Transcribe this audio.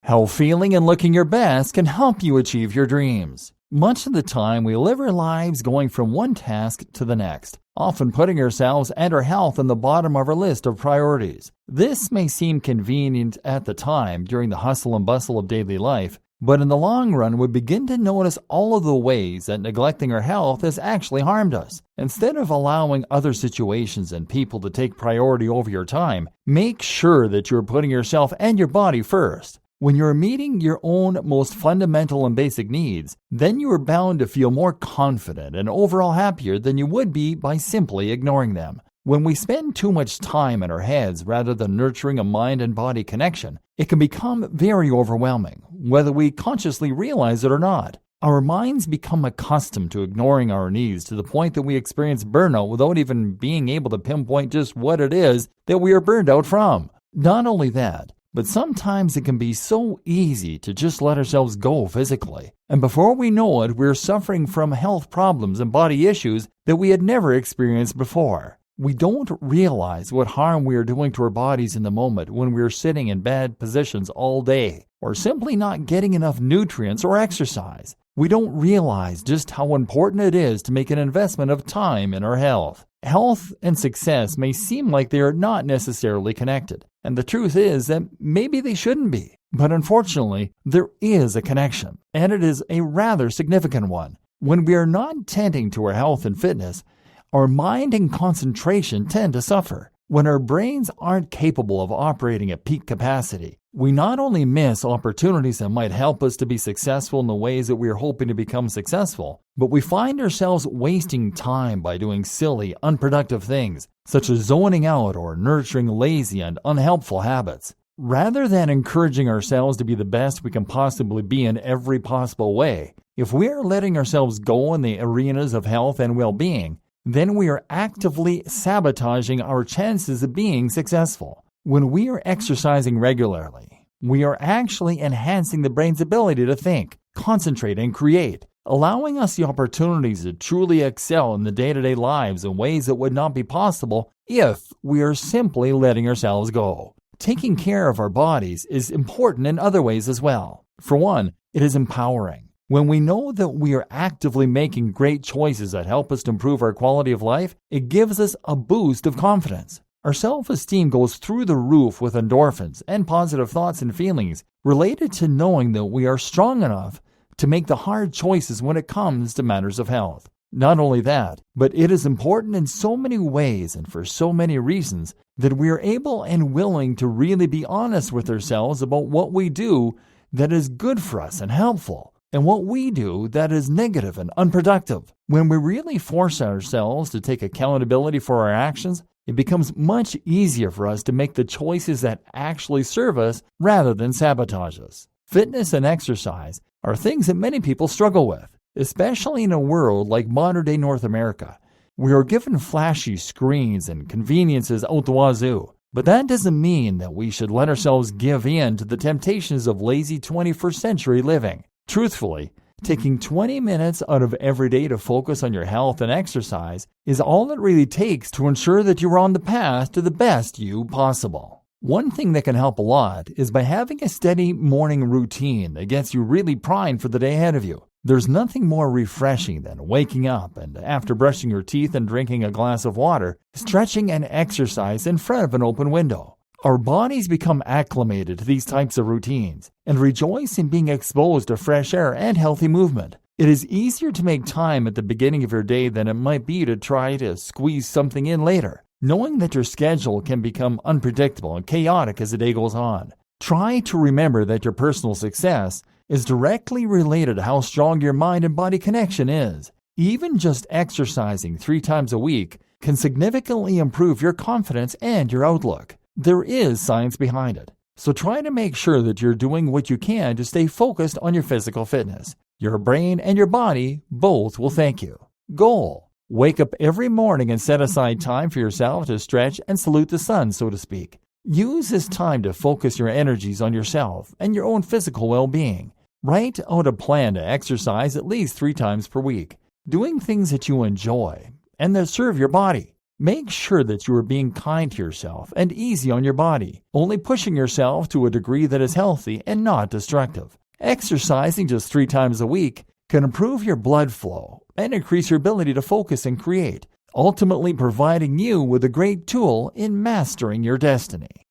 How feeling and looking your best can help you achieve your dreams. Much of the time, we live our lives going from one task to the next, often putting ourselves and our health on the bottom of our list of priorities. This may seem convenient at the time during the hustle and bustle of daily life, but in the long run, we begin to notice all of the ways that neglecting our health has actually harmed us. Instead of allowing other situations and people to take priority over your time, make sure that you're putting yourself and your body first. When you're meeting your own most fundamental and basic needs, then you are bound to feel more confident and overall happier than you would be by simply ignoring them. When we spend too much time in our heads rather than nurturing a mind and body connection, it can become very overwhelming, whether we consciously realize it or not. Our minds become accustomed to ignoring our needs to the point that we experience burnout without even being able to pinpoint just what it is that we are burned out from. Not only that, but sometimes it can be so easy to just let ourselves go physically. And before we know it, we're suffering from health problems and body issues that we had never experienced before. We don't realize what harm we are doing to our bodies in the moment when we're sitting in bad positions all day, or simply not getting enough nutrients or exercise. We don't realize just how important it is to make an investment of time in our health. Health and success may seem like they are not necessarily connected, and the truth is that maybe they shouldn't be. But unfortunately, there is a connection, and it is a rather significant one. When we are not tending to our health and fitness, our mind and concentration tend to suffer. When our brains aren't capable of operating at peak capacity, we not only miss opportunities that might help us to be successful in the ways that we are hoping to become successful, but we find ourselves wasting time by doing silly, unproductive things, such as zoning out or nurturing lazy and unhelpful habits. Rather than encouraging ourselves to be the best we can possibly be in every possible way, if we are letting ourselves go in the arenas of health and well-being, then we are actively sabotaging our chances of being successful. When we are exercising regularly, we are actually enhancing the brain's ability to think, concentrate, and create, allowing us the opportunities to truly excel in the day-to-day lives in ways that would not be possible if we are simply letting ourselves go. Taking care of our bodies is important in other ways as well. For one, it is empowering. When we know that we are actively making great choices that help us to improve our quality of life, it gives us a boost of confidence. Our self-esteem goes through the roof with endorphins and positive thoughts and feelings related to knowing that we are strong enough to make the hard choices when it comes to matters of health. Not only that, but it is important in so many ways and for so many reasons that we are able and willing to really be honest with ourselves about what we do that is good for us and helpful, and what we do that is negative and unproductive. When we really force ourselves to take accountability for our actions, it becomes much easier for us to make the choices that actually serve us rather than sabotage us. Fitness and exercise are things that many people struggle with, especially in a world like modern-day North America. We are given flashy screens and conveniences out the wazoo, but that doesn't mean that we should let ourselves give in to the temptations of lazy 21st century living. Truthfully, taking 20 minutes out of every day to focus on your health and exercise is all it really takes to ensure that you're on the path to the best you possible. One thing that can help a lot is by having a steady morning routine that gets you really primed for the day ahead of you. There's nothing more refreshing than waking up and, after brushing your teeth and drinking a glass of water, stretching and exercise in front of an open window. Our bodies become acclimated to these types of routines and rejoice in being exposed to fresh air and healthy movement. It is easier to make time at the beginning of your day than it might be to try to squeeze something in later, knowing that your schedule can become unpredictable and chaotic as the day goes on. Try to remember that your personal success is directly related to how strong your mind and body connection is. Even just exercising 3 times a week can significantly improve your confidence and your outlook. There is science behind it, so try to make sure that you're doing what you can to stay focused on your physical fitness. Your brain and your body both will thank you. Goal: wake up every morning and set aside time for yourself to stretch and salute the sun, so to speak. Use this time to focus your energies on yourself and your own physical well-being. Write out a plan to exercise at least 3 times per week, doing things that you enjoy and that serve your body. Make sure that you are being kind to yourself and easy on your body, only pushing yourself to a degree that is healthy and not destructive. Exercising just 3 times a week can improve your blood flow and increase your ability to focus and create, ultimately providing you with a great tool in mastering your destiny.